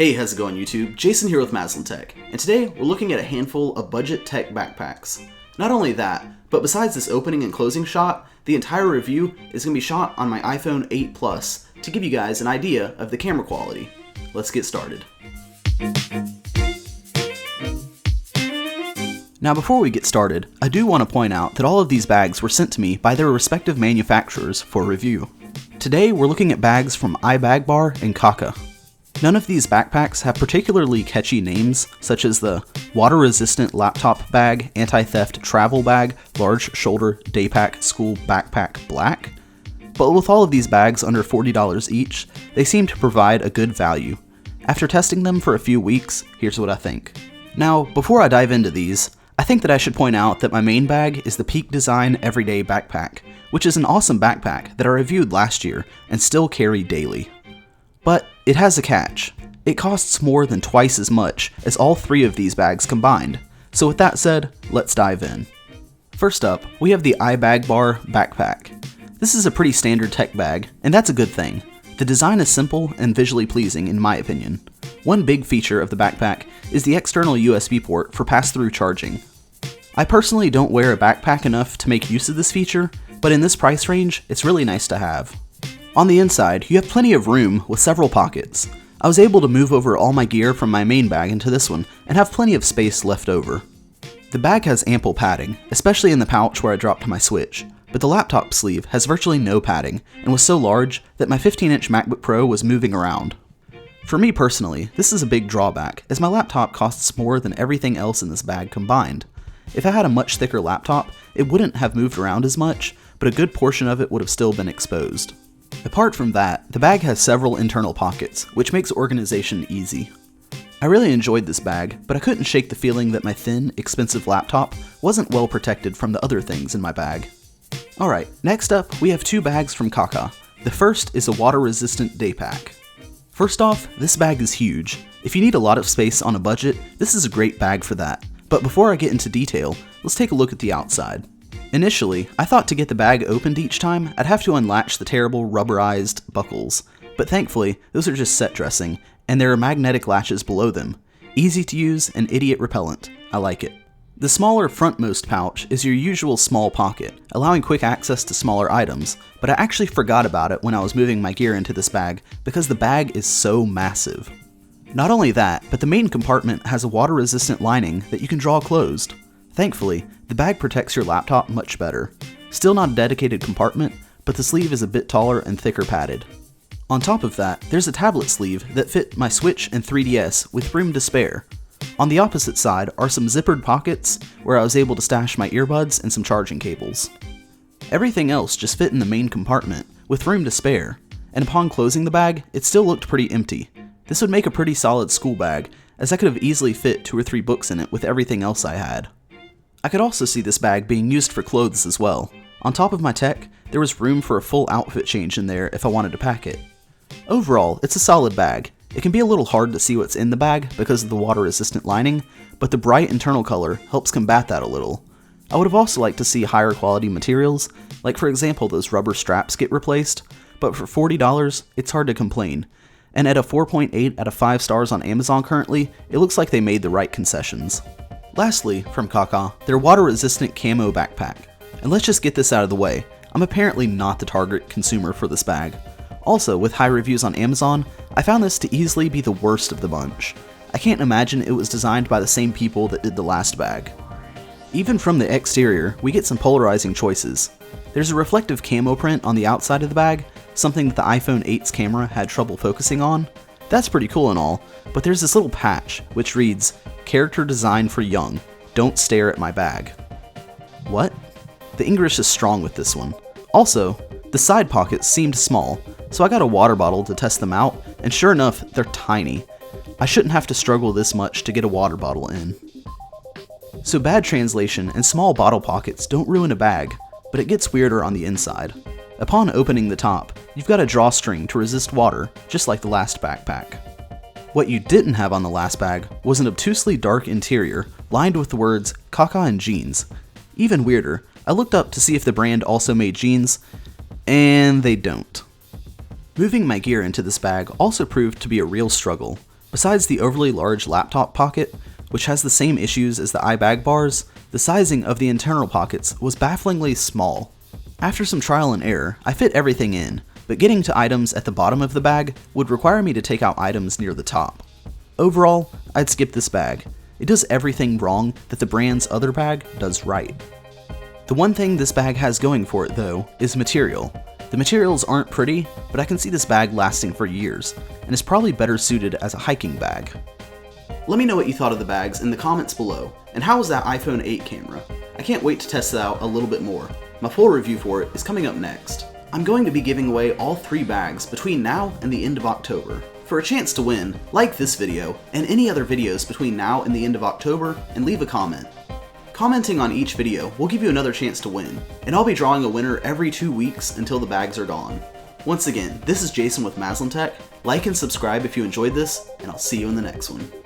Hey, how's it going YouTube? Jason here with Maslin Tech, and today we're looking at a handful of budget tech backpacks. Not only that, but besides this opening and closing shot, the entire review is going to be shot on my iPhone 8 Plus to give you guys an idea of the camera quality. Let's get started. Now before we get started, I do want to point out that all of these bags were sent to me by their respective manufacturers for review. Today we're looking at bags from iBagBar and Kaka. None of these backpacks have particularly catchy names, such as the Water-Resistant Laptop Bag, Anti-Theft Travel Bag, Large Shoulder Daypack School Backpack Black, but with all of these bags under $40 each, they seem to provide a good value. After testing them for a few weeks, here's what I think. Now, before I dive into these, I think that I should point out that my main bag is the Peak Design Everyday Backpack, which is an awesome backpack that I reviewed last year and still carry daily. But it has a catch. It costs more than twice as much as all three of these bags combined. So with that said, let's dive in. First up, we have the iBagBar Backpack. This is a pretty standard tech bag, and that's a good thing. The design is simple and visually pleasing in my opinion. One big feature of the backpack is the external USB port for pass-through charging. I personally don't wear a backpack enough to make use of this feature, but in this price range, it's really nice to have. On the inside, you have plenty of room with several pockets. I was able to move over all my gear from my main bag into this one and have plenty of space left over. The bag has ample padding, especially in the pouch where I dropped my Switch, but the laptop sleeve has virtually no padding and was so large that my 15-inch MacBook Pro was moving around. For me personally, this is a big drawback as my laptop costs more than everything else in this bag combined. If I had a much thicker laptop, it wouldn't have moved around as much, but a good portion of it would have still been exposed. Apart from that, the bag has several internal pockets, which makes organization easy. I really enjoyed this bag, but I couldn't shake the feeling that my thin, expensive laptop wasn't well protected from the other things in my bag. Alright, next up, we have two bags from Kaka. The first is a water-resistant day pack. First off, this bag is huge. If you need a lot of space on a budget, this is a great bag for that. But before I get into detail, let's take a look at the outside. Initially, I thought to get the bag opened each time, I'd have to unlatch the terrible rubberized buckles, but thankfully, those are just set dressing, and there are magnetic latches below them. Easy to use and idiot repellent. I like it. The smaller frontmost pouch is your usual small pocket, allowing quick access to smaller items, but I actually forgot about it when I was moving my gear into this bag because the bag is so massive. Not only that, but the main compartment has a water-resistant lining that you can draw closed. Thankfully, the bag protects your laptop much better. Still not a dedicated compartment, but the sleeve is a bit taller and thicker padded. On top of that, there's a tablet sleeve that fit my Switch and 3DS with room to spare. On the opposite side are some zippered pockets where I was able to stash my earbuds and some charging cables. Everything else just fit in the main compartment with room to spare, and upon closing the bag, it still looked pretty empty. This would make a pretty solid school bag, as I could have easily fit 2 or 3 books in it with everything else I had. I could also see this bag being used for clothes as well. On top of my tech, there was room for a full outfit change in there if I wanted to pack it. Overall, it's a solid bag. It can be a little hard to see what's in the bag because of the water-resistant lining, but the bright internal color helps combat that a little. I would have also liked to see higher quality materials, like for example those rubber straps get replaced, but for $40, it's hard to complain. And at a 4.8 out of 5 stars on Amazon currently, it looks like they made the right concessions. Lastly, from Kaka, their water-resistant camo backpack. And let's just get this out of the way, I'm apparently not the target consumer for this bag. Also, with high reviews on Amazon, I found this to easily be the worst of the bunch. I can't imagine it was designed by the same people that did the last bag. Even from the exterior, we get some polarizing choices. There's a reflective camo print on the outside of the bag, something that the iPhone 8's camera had trouble focusing on. That's pretty cool and all, but there's this little patch, which reads, "Character design for young. Don't stare at my bag." What? The English is strong with this one. Also, the side pockets seemed small, so I got a water bottle to test them out, and sure enough, they're tiny. I shouldn't have to struggle this much to get a water bottle in. So bad translation and small bottle pockets don't ruin a bag, but it gets weirder on the inside. Upon opening the top, you've got a drawstring to resist water, just like the last backpack. What you didn't have on the last bag was an obtusely dark interior lined with the words Kaka and jeans. Even weirder, I looked up to see if the brand also made jeans, and they don't. Moving my gear into this bag also proved to be a real struggle. Besides the overly large laptop pocket, which has the same issues as the iBag bars, the sizing of the internal pockets was bafflingly small. After some trial and error, I fit everything in, but getting to items at the bottom of the bag would require me to take out items near the top. Overall, I'd skip this bag. It does everything wrong that the brand's other bag does right. The one thing this bag has going for it though is material. The materials aren't pretty, but I can see this bag lasting for years, and is probably better suited as a hiking bag. Let me know what you thought of the bags in the comments below, and how was that iPhone 8 camera? I can't wait to test it out a little bit more. My full review for it is coming up next. I'm going to be giving away all 3 bags between now and the end of October. For a chance to win, like this video and any other videos between now and the end of October, and leave a comment. Commenting on each video will give you another chance to win, and I'll be drawing a winner every 2 weeks until the bags are gone. Once again, this is Jason with Maslin Tech. Like and subscribe if you enjoyed this, and I'll see you in the next one.